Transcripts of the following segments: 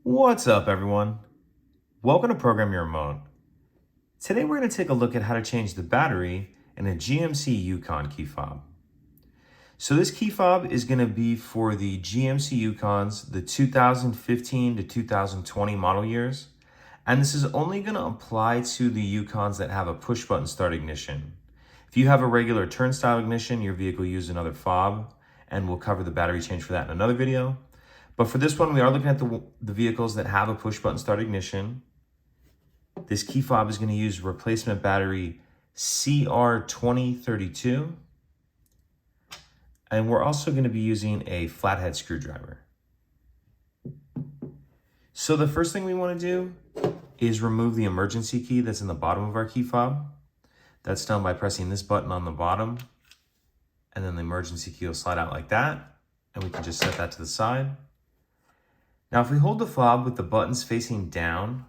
What's up, everyone? Welcome to Program Your Remote. Today we're going to take a look at how to change the battery in a GMC Yukon key fob. So this key fob is going to be for the GMC Yukons, the 2015 to 2020 model years. And this is only going to apply to the Yukons that have a push button start ignition. If you have a regular turnstile ignition, your vehicle uses another fob, and we'll cover the battery change for that in another video. But for this one, we are looking at the vehicles that have a push button start ignition. This key fob is going to use replacement battery CR2032. And we're also going to be using a flathead screwdriver. So the first thing we want to do is remove the emergency key that's in the bottom of our key fob. That's done by pressing this button on the bottom, and then the emergency key will slide out like that, and we can just set that to the side. Now, if we hold the fob with the buttons facing down,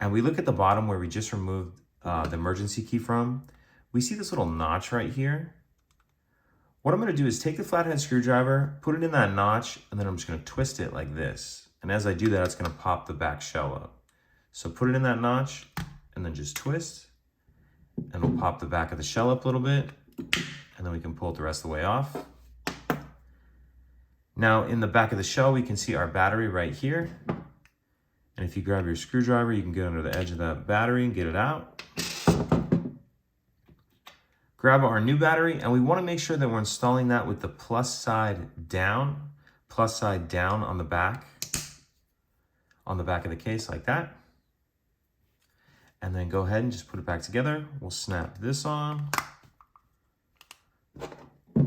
and we look at the bottom where we just removed the emergency key from, we see this little notch right here. What I'm going to do is take the flathead screwdriver, put it in that notch, and then I'm just going to twist it like this. And as I do that, it's going to pop the back shell up. So put it in that notch, and then just twist, and we'll pop the back of the shell up a little bit, and then we can pull it the rest of the way off. Now, in the back of the shell, we can see our battery right here. And if you grab your screwdriver, you can get under the edge of that battery and get it out. Grab our new battery, and we want to make sure that we're installing that with the plus side down on the back of the case like that. And then go ahead and just put it back together. We'll snap this on.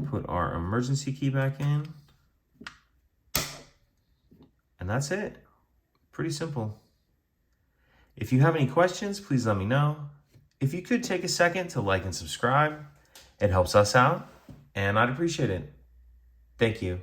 Put our emergency key back in. And that's it. Pretty simple. If you have any questions, please let me know. If you could take a second to like and subscribe, it helps us out, and I'd appreciate it. Thank you.